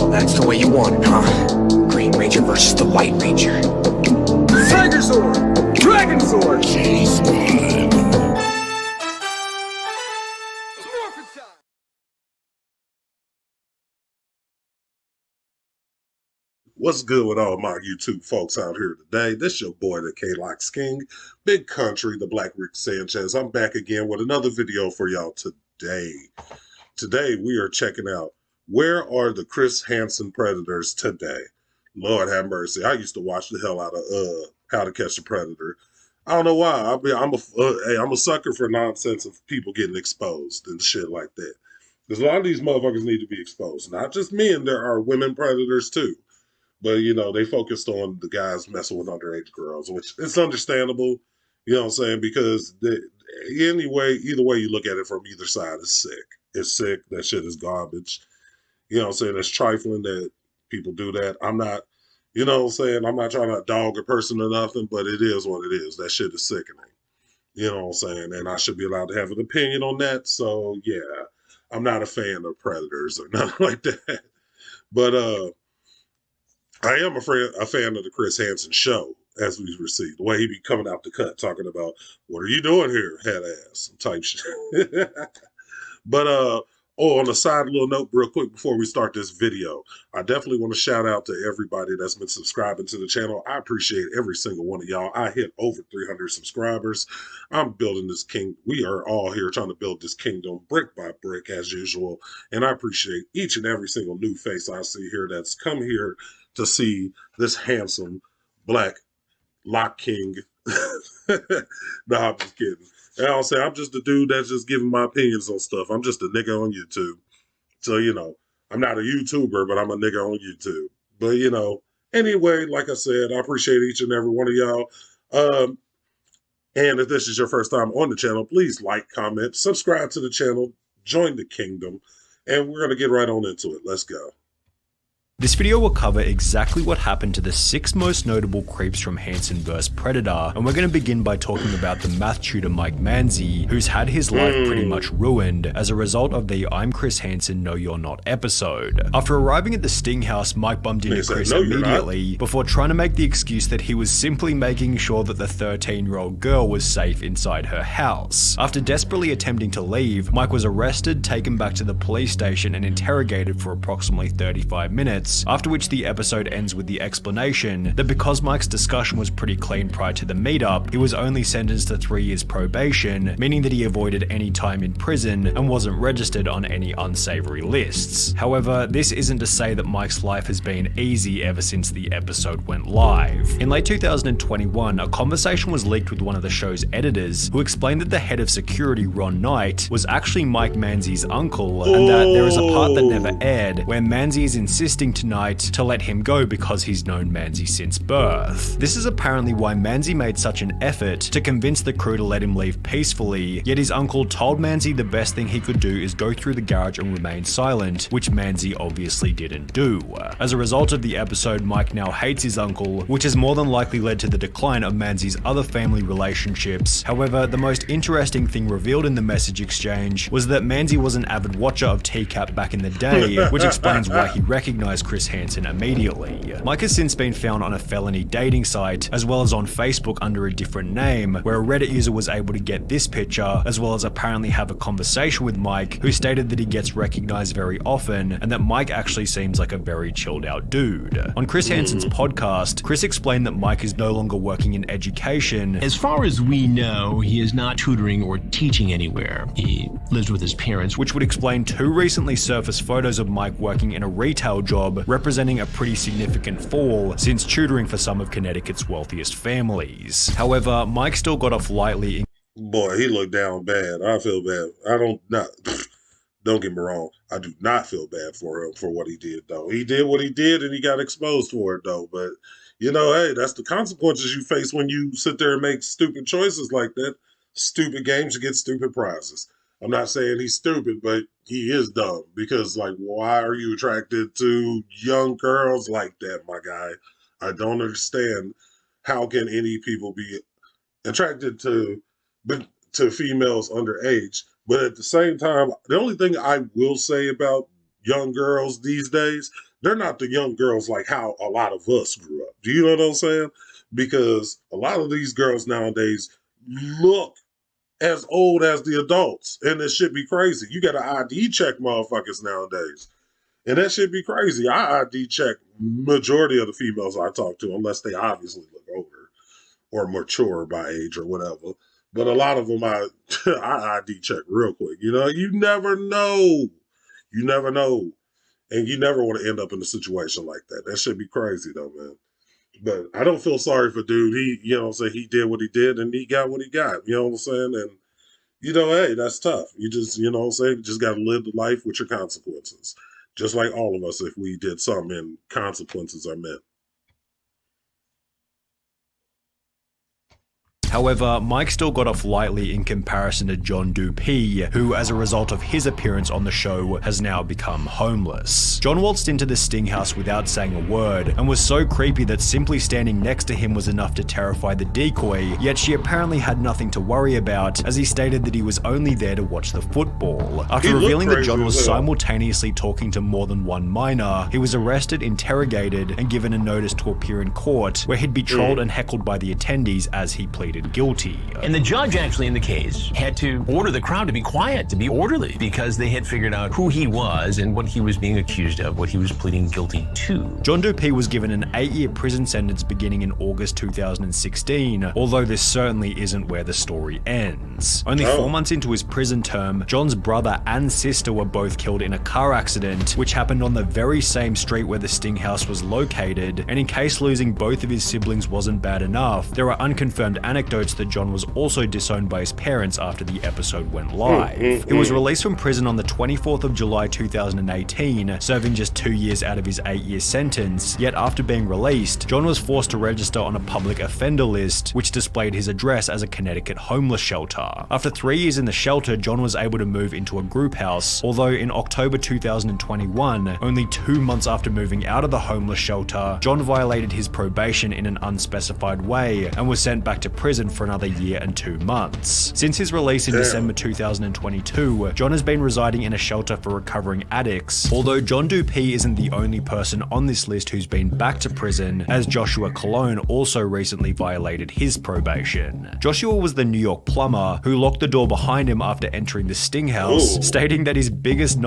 So that's the way you want it, huh? Green Ranger versus the White Ranger. Tiger Sword! Dragon Sword! Jeez, man. What's good with all my YouTube folks out here today? This your boy, the K-Locs King, Big Country, the Black Rick Sanchez. I'm back again with another video for y'all today. Today, we are checking out, where are the Chris Hansen Predators today? Lord have mercy. I used to watch the hell out of How to Catch a Predator. I don't know why. I'm a sucker for nonsense of people getting exposed and shit like that. Because a lot of these motherfuckers need to be exposed. Not just men, there are women predators too. But, you know, they focused on the guys messing with underage girls, which it's understandable, you know what I'm saying? Because either way you look at it from either side, it's sick. It's sick. That shit is garbage. You know what I'm saying? It's trifling that people do that. I'm not, you know what I'm saying? I'm not trying to dog a person or nothing, but it is what it is. That shit is sickening. You know what I'm saying? And I should be allowed to have an opinion on that. So, yeah, I'm not a fan of predators or nothing like that. But, I am a fan of the Chris Hansen show, as we received. The way he be coming out the cut talking about, what are you doing here, head ass, type shit. But on a side little note, real quick, before we start this video, I definitely want to shout out to everybody that's been subscribing to the channel. I appreciate every single one of y'all. I hit over 300 subscribers. I'm building this we are all here trying to build this kingdom brick by brick as usual. And I appreciate each and every single new face I see here that's come here to see this handsome black lock king. No, I'm just kidding. And I'll say I'm just a dude that's just giving my opinions on stuff. I'm just a nigga on YouTube. So, you know, I'm not a YouTuber, but I'm a nigga on YouTube. But, you know, anyway, like I said, I appreciate each and every one of y'all. And if this is your first time on the channel, please like, comment, subscribe to the channel, join the kingdom, and we're going to get right on into it. Let's go. This video will cover exactly what happened to the 6 most notable creeps from Hansen vs. Predator, and we're going to begin by talking about the math tutor Mike Manzi, who's had his life pretty much ruined as a result of the I'm Chris Hansen, No You're Not episode. After arriving at the Sting house, Mike bumped into Chris immediately before trying to make the excuse that he was simply making sure that the 13-year-old girl was safe inside her house. After desperately attempting to leave, Mike was arrested, taken back to the police station, and interrogated for approximately 35 minutes. After which the episode ends with the explanation that because Mike's discussion was pretty clean prior to the meetup, he was only sentenced to 3 years probation, meaning that he avoided any time in prison and wasn't registered on any unsavory lists. However, this isn't to say that Mike's life has been easy ever since the episode went live. In late 2021, a conversation was leaked with one of the show's editors who explained that the head of security, Ron Knight, was actually Mike Manzi's uncle, and that there is a part that never aired where Manzi is insisting tonight to let him go because he's known Manzi since birth. This is apparently why Manzi made such an effort to convince the crew to let him leave peacefully, yet his uncle told Manzi the best thing he could do is go through the garage and remain silent, which Manzi obviously didn't do. As a result of the episode, Mike now hates his uncle, which has more than likely led to the decline of Manzi's other family relationships. However, the most interesting thing revealed in the message exchange was that Manzi was an avid watcher of c.t.a.p back in the day, which explains why he recognized Chris Hansen immediately. Mike has since been found on a felony dating site, as well as on Facebook under a different name, where a Reddit user was able to get this picture, as well as apparently have a conversation with Mike, who stated that he gets recognized very often, and that Mike actually seems like a very chilled out dude. On Chris Hansen's podcast, Chris explained that Mike is no longer working in education. As far as we know, he is not tutoring or teaching anywhere. He lives with his parents. Which would explain 2 recently surfaced photos of Mike working in a retail job, representing a pretty significant fall since tutoring for some of Connecticut's wealthiest families. However, Mike still got off lightly. Boy, he looked down bad. I feel bad. Don't get me wrong. I do not feel bad for him for what he did, though. He did what he did and he got exposed for it, though. But, you know, hey, that's the consequences you face when you sit there and make stupid choices like that. Stupid games, you get stupid prizes. I'm not saying he's stupid, but he is dumb because, like, why are you attracted to young girls like that, my guy? I don't understand how can any people be attracted to females underage. But at the same time, the only thing I will say about young girls these days, they're not the young girls like how a lot of us grew up. Do you know what I'm saying? Because a lot of these girls nowadays look as old as the adults, and it should be crazy. You got to ID check motherfuckers nowadays, and that should be crazy. I ID check majority of the females I talk to, unless they obviously look older or mature by age or whatever. But a lot of them I ID check real quick. You know, you never know. You never know. And you never want to end up in a situation like that. That should be crazy though, man. But I don't feel sorry for dude. He, you know what I'm saying, he did what he did and he got what he got. You know what I'm saying? And, you know, hey, that's tough. You just, you know what I'm saying, you just got to live the life with your consequences. Just like all of us, if we did something and consequences are met. However, Mike still got off lightly in comparison to John c.t.a.p, who, as a result of his appearance on the show, has now become homeless. John waltzed into the Sting house without saying a word, and was so creepy that simply standing next to him was enough to terrify the decoy, yet she apparently had nothing to worry about, as he stated that he was only there to watch the football. After revealing that John was simultaneously talking to more than one minor, he was arrested, interrogated, and given a notice to appear in court, where he'd be trolled and heckled by the attendees as he pleaded guilty. And the judge actually in the case had to order the crowd to be quiet, to be orderly, because they had figured out who he was and what he was being accused of, what he was pleading guilty to. John c.t.a.p was given an 8-year prison sentence beginning in August 2016, although this certainly isn't where the story ends. Only 4 months into his prison term, John's brother and sister were both killed in a car accident, which happened on the very same street where the Sting house was located, and in case losing both of his siblings wasn't bad enough, there are unconfirmed anecdotes that John was also disowned by his parents after the episode went live. He was released from prison on the 24th of July 2018, serving just 2 years out of his 8-year sentence, yet after being released, John was forced to register on a public offender list, which displayed his address as a Connecticut homeless shelter. After 3 years in the shelter, John was able to move into a group house, although in October 2021, only 2 months after moving out of the homeless shelter, John violated his probation in an unspecified way and was sent back to prison for another year and 2 months. Since his release in December 2022, John has been residing in a shelter for recovering addicts, although John c.t.a.p isn't the only person on this list who's been back to prison, as Joshua Colon also recently violated his probation. Joshua was the New York plumber who locked the door behind him after entering the Sting house, stating that his biggest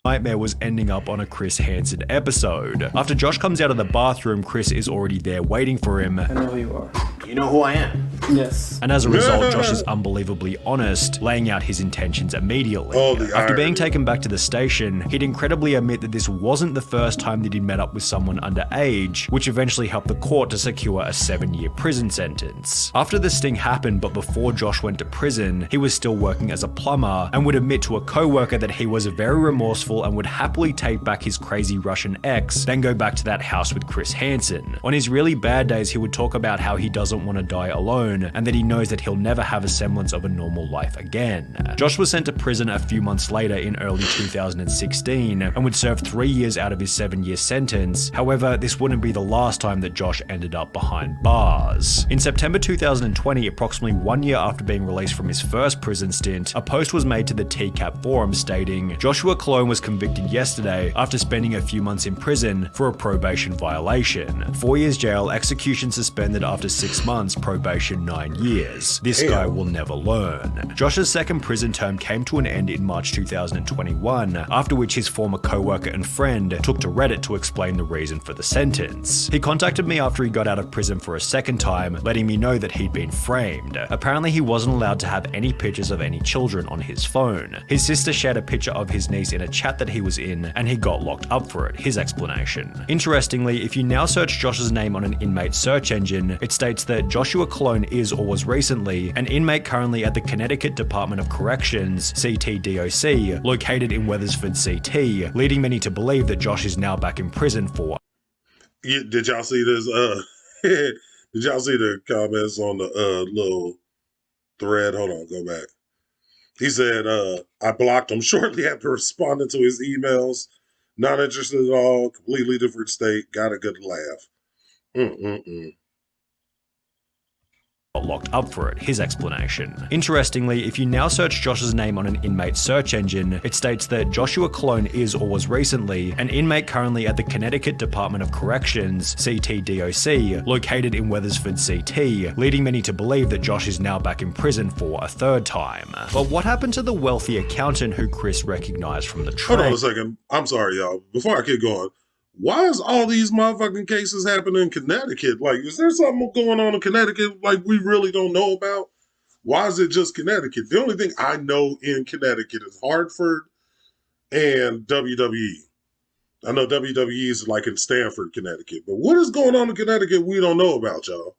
nightmare was ending up on a Chris Hansen episode. After Josh comes out of the bathroom, Chris is already there waiting for him. I know who you are. You know who I am? Yes. And as a result, Josh is unbelievably honest, laying out his intentions immediately. After being taken back to the station, he'd incredibly admit that this wasn't the first time that he'd met up with someone underage, which eventually helped the court to secure a 7-year prison sentence. After the sting happened, but before Josh went to prison, he was still working as a plumber and would admit to a co-worker that he was very remorseful and would happily take back his crazy Russian ex, then go back to that house with Chris Hansen. On his really bad days, he would talk about how he doesn't want to die alone, and that he knows that he'll never have a semblance of a normal life again. Josh was sent to prison a few months later in early 2016, and would serve 3 years out of his 7-year sentence. However, this wouldn't be the last time that Josh ended up behind bars. In September 2020, approximately 1 year after being released from his first prison stint, a post was made to the c.t.a.p forum stating, "Joshua Colon was convicted yesterday after spending a few months in prison for a probation violation. 4 years jail, execution suspended after 6 months, probation 9 years. This guy will never learn." Josh's second prison term came to an end in March 2021, after which his former co-worker and friend took to Reddit to explain the reason for the sentence. He contacted me after he got out of prison for a second time, letting me know that he'd been framed. Apparently he wasn't allowed to have any pictures of any children on his phone. His sister shared a picture of his niece in a chat that he was in, and he got locked up for it, his explanation. Interestingly, if you now search Josh's name on an inmate search engine, it states that Joshua Colon is, or was recently, an inmate currently at the Connecticut Department of Corrections, CTDOC, located in Wethersford, CT, leading many to believe that Josh is now back in prison for... Did y'all see this? Did y'all see the comments on the little thread? Hold on, go back. He said, I blocked him shortly after responding to his emails. Not interested at all. Completely different state. Got a good laugh. got locked up for it, his explanation. Interestingly, if you now search Josh's name on an inmate search engine, it states that Joshua Colon is or was recently an inmate currently at the Connecticut Department of Corrections, c.t.a.p, located in Wethersford, CT, leading many to believe that Josh is now back in prison for a third time. But what happened to the wealthy accountant who Chris recognized from the train? Hold on a second. I'm sorry, y'all. Before I keep going, why is all these motherfucking cases happening in Connecticut? Like, is there something going on in Connecticut like we really don't know about? Why is it just Connecticut? The only thing I know in Connecticut is Hartford and WWE. I know WWE is like in Stamford, Connecticut. But what is going on in Connecticut we don't know about, y'all?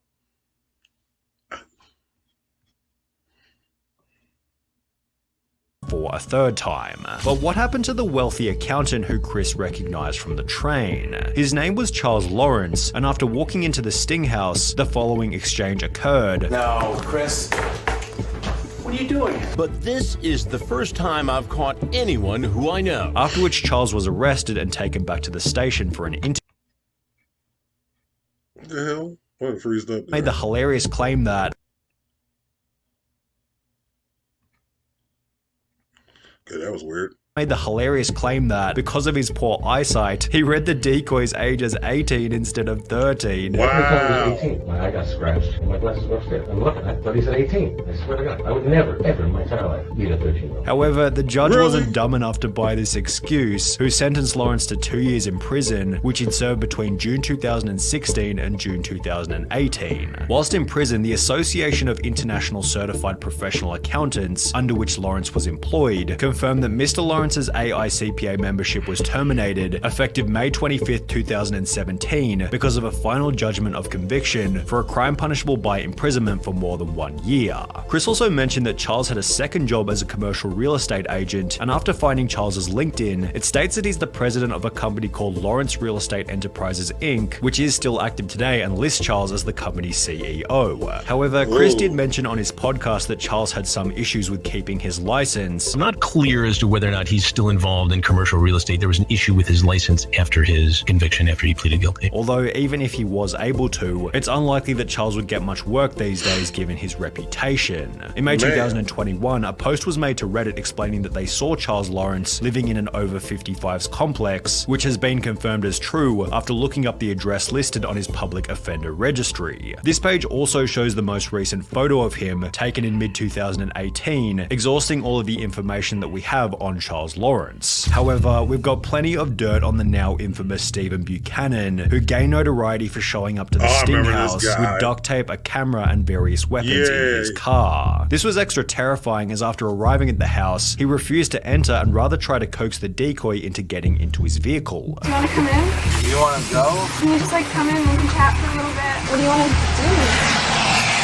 For a third time. But what happened to the wealthy accountant who Chris recognized from the train? His name was Charles Lawrence, and after walking into the Sting house, the following exchange occurred. No, Chris. What are you doing? But this is the first time I've caught anyone who I know. After which Charles was arrested and taken back to the station for an interview. What the hell? What freezed up there? Made the hilarious claim that Okay, that was weird. because of his poor eyesight, he read the decoy's age as 18 instead of 13. Wow. 18. My eye got scratched and my glasses were upstairs. I'm looking at it, but he said 18. I swear to God, I would never, ever in my entire life be a 13-year-old. However, the judge Really? wasn't dumb enough to buy this excuse, who sentenced Lawrence to 2 years in prison, which he'd served between June 2016 and June 2018. Whilst in prison, the Association of International Certified Professional Accountants, under which Lawrence was employed, confirmed that Mr. Lawrence's AICPA membership was terminated effective May 25, 2017 because of a final judgment of conviction for a crime punishable by imprisonment for more than 1 year. Chris also mentioned that Charles had a second job as a commercial real estate agent, and after finding Charles's LinkedIn, it states that he's the president of a company called Lawrence Real Estate Enterprises Inc., which is still active today and lists Charles as the company's CEO. However, Chris did mention on his podcast that Charles had some issues with keeping his license. I'm not clear as to whether or not he's still involved in commercial real estate. There was an issue with his license after his conviction, after he pleaded guilty. Although even if he was able to, it's unlikely that Charles would get much work these days given his reputation. In May 2021, a post was made to Reddit explaining that they saw Charles Lawrence living in an over 55s complex, which has been confirmed as true after looking up the address listed on his public offender registry. This page also shows the most recent photo of him, taken in mid-2018, exhausting all of the information that we have on Charles Lawrence. However, we've got plenty of dirt on the now infamous Stephen Buchanan, who gained notoriety for showing up to the Sting house with duct tape, a camera, and various weapons in his car. This was extra terrifying as after arriving at the house, he refused to enter and rather tried to coax the decoy into getting into his vehicle. Do you want to come in? You want to go? Can you just come in and we can chat for a little bit? What do you want to do?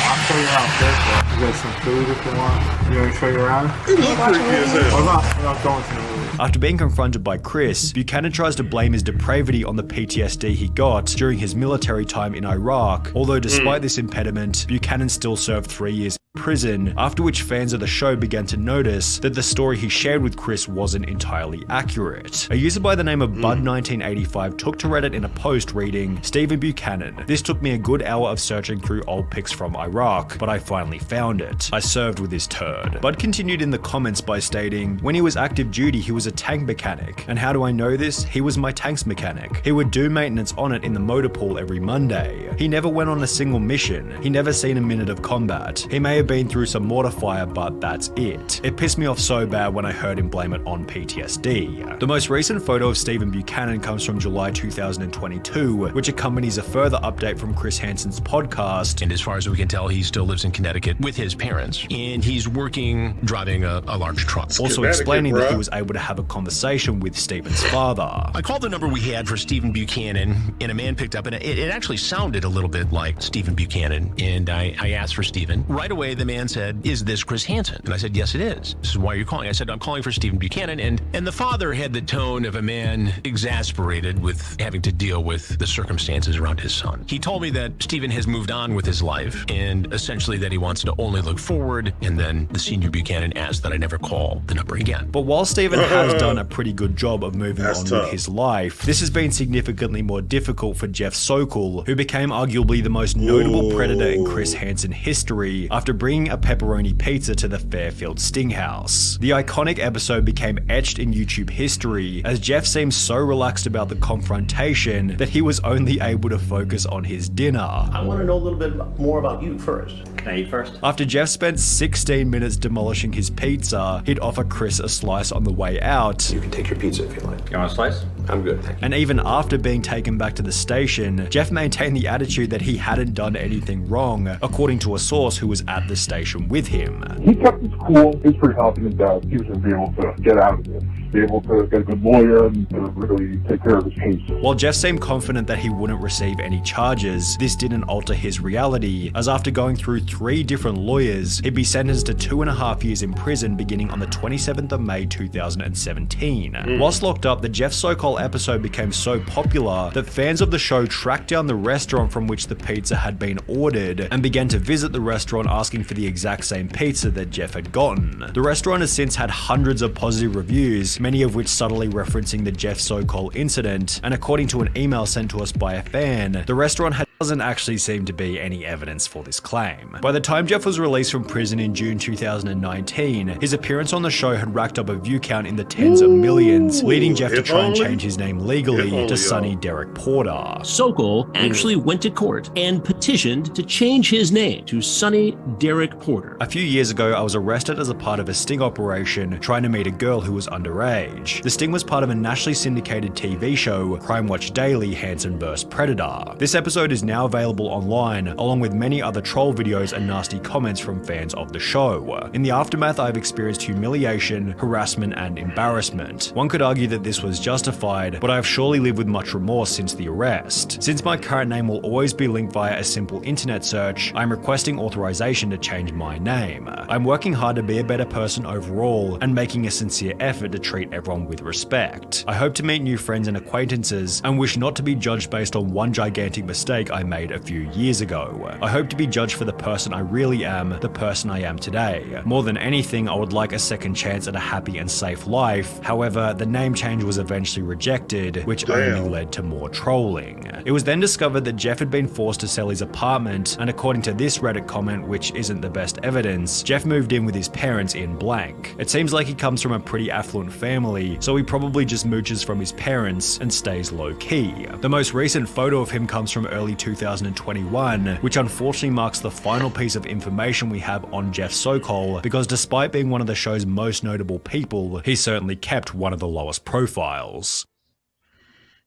I'll show you how to. You got some food if you want. You want to show you around? It looked creepy as hell. We're not going to the movie. After being confronted by Chris, Buchanan tries to blame his depravity on the PTSD he got during his military time in Iraq, although despite this impediment, Buchanan still served 3 years in prison, after which fans of the show began to notice that the story he shared with Chris wasn't entirely accurate. A user by the name of Bud1985 took to Reddit in a post reading, "Stephen Buchanan, this took me a good hour of searching through old pics from Iraq, but I finally found it. I served with this turd." Bud continued in the comments by stating, "When he was active duty, he was a tank mechanic. And how do I know this? He was my tanks mechanic. He would do maintenance on it in the motor pool every Monday. He never went on a single mission. He never seen a minute of combat. He may have been through some mortar fire, but that's it. It pissed me off so bad when I heard him blame it on PTSD." The most recent photo of Stephen Buchanan comes from July 2022, which accompanies a further update from Chris Hansen's podcast. And as far as we can tell, he still lives in Connecticut with his parents. And he's working, driving a large truck. Also explaining that he was able to have a conversation with Stephen's father. I called the number we had for Stephen Buchanan, and a man picked up, and it actually sounded a little bit like Stephen Buchanan. And I asked for Stephen. Right away, away, the man said, "Is this Chris Hansen?" And I said, "Yes, it is." This is why you're calling. I said, "I'm calling for Stephen Buchanan." And the father had the tone of a man exasperated with having to deal with the circumstances around his son. He told me that Stephen has moved on with his life and essentially that he wants to only look forward. And then the senior Buchanan asked that I never call the number again. But while Stephen has done a pretty good job of moving on with his life, this has been significantly more difficult for Jeff Sokol, who became arguably the most notable predator in Chris Hansen history after bringing a pepperoni pizza to the Fairfield Sting House. The iconic episode became etched in YouTube history as Jeff seemed so relaxed about the confrontation that he was only able to focus on his dinner. I want to know a little bit more about you first. Can I eat first? After Jeff spent 16 minutes demolishing his pizza, he'd offer Chris a slice on the way out. You can take your pizza if you like. You want a slice? I'm good, thank you. And even after being taken back to the station, Jeff maintained the attitude that he hadn't done anything wrong, according to a source who was at the station with him. He kept his cool. He was pretty confident that he was going to be able to get out of this, be able to get a good lawyer and to really take care of his case. While Jeff seemed confident that he wouldn't receive any charges, this didn't alter his reality, as after going through 3 different lawyers, he'd be sentenced to 2.5 years in prison beginning on the 27th of May 2017. Whilst locked up, the Jeff Sokol episode became so popular that fans of the show tracked down the restaurant from which the pizza had been ordered and began to visit the restaurant asking for the exact same pizza that Jeff had gotten. The restaurant has since had hundreds of positive reviews, many of which subtly referencing the Jeff Sokol incident, and according to an email sent to us by a fan, the restaurant doesn't actually seem to be any evidence for this claim. By the time Jeff was released from prison in June 2019, his appearance on the show had racked up a view count in the tens of millions, leading Jeff to try and change his name legally to Sonny Derek Porter. Sokol actually went to court and petitioned to change his name to Sonny Derek Porter. A few years ago, I was arrested as a part of a sting operation trying to meet a girl who was underage. The sting was part of a nationally syndicated TV show, Crime Watch Daily, Hansen vs. Predator. This episode is now available online, along with many other troll videos and nasty comments from fans of the show. In the aftermath, I've experienced humiliation, harassment, and embarrassment. One could argue that this was justified, but I have surely lived with much remorse since the arrest. Since my current name will always be linked via a simple internet search, I'm requesting authorization to change my name. I'm working hard to be a better person overall and making a sincere effort to treat everyone with respect. I hope to meet new friends and acquaintances and wish not to be judged based on one gigantic mistake I made a few years ago. I hope to be judged for the person I really am, the person I am today. More than anything, I would like a second chance at a happy and safe life. However, the name change was eventually rejected, which only led to more trolling. It was then discovered that Jeff had been forced to sell his apartment, and according to this Reddit comment, which isn't the best evidence, Jeff moved in with his parents in blank. It seems like he comes from a pretty affluent family, so he probably just mooches from his parents and stays low-key. The most recent photo of him comes from early 2021, which unfortunately marks the final piece of information we have on Jeff Sokol, because despite being one of the show's most notable people, he certainly kept one of the lowest profiles.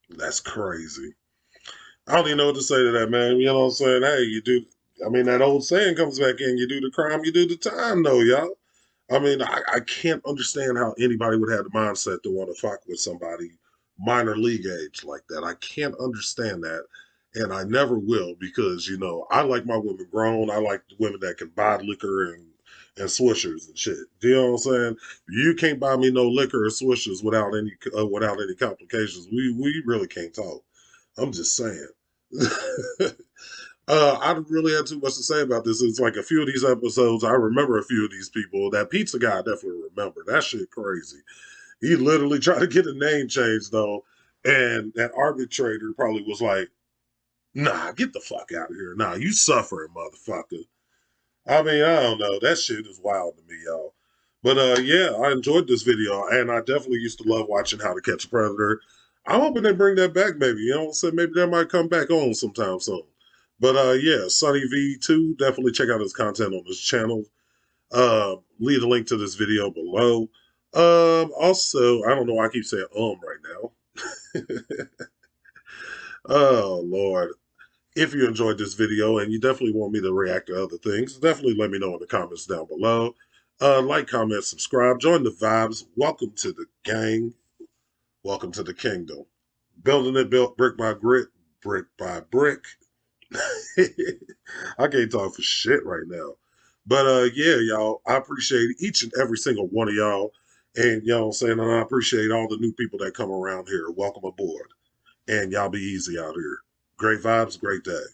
That's crazy. I don't even know what to say to that, man. You know what I'm saying? Hey, you do, I mean, that old saying comes back in, you do the crime, you do the time, though, y'all. I mean, I can't understand how anybody would have the mindset to want to fuck with somebody minor league age like that. I can't understand that. And I never will, because, you know, I like my women grown. I like the women that can buy liquor and swishers and shit. Do you know what I'm saying? You can't buy me no liquor or swishers without any complications. We really can't talk. I'm just saying. I don't really have too much to say about this. It's like a few of these episodes, I remember a few of these people. That pizza guy I definitely remember. That shit crazy. He literally tried to get a name change, though, and that arbitrator probably was like, nah, get the fuck out of here. Nah, you suffering, motherfucker. I mean, I don't know. That shit is wild to me, y'all. But yeah, I enjoyed this video, and I definitely used to love watching How to Catch a Predator. I'm hoping they bring that back, maybe. You know what I'm saying? Maybe that might come back on sometime soon. But yeah, Sonny V2, definitely check out his content on his channel. Leave a link to this video below. Also, I don't know why I keep saying right now. Oh, Lord. If you enjoyed this video and you definitely want me to react to other things, definitely let me know in the comments down below. Like, comment, subscribe, join the vibes. Welcome to the gang. Welcome to the kingdom. Building it, built brick by brick by brick. I can't talk for shit right now. But yeah, y'all, I appreciate each and every single one of y'all. And you know what I'm saying? And I appreciate all the new people that come around here. Welcome aboard. And y'all be easy out here. Great vibes, great day.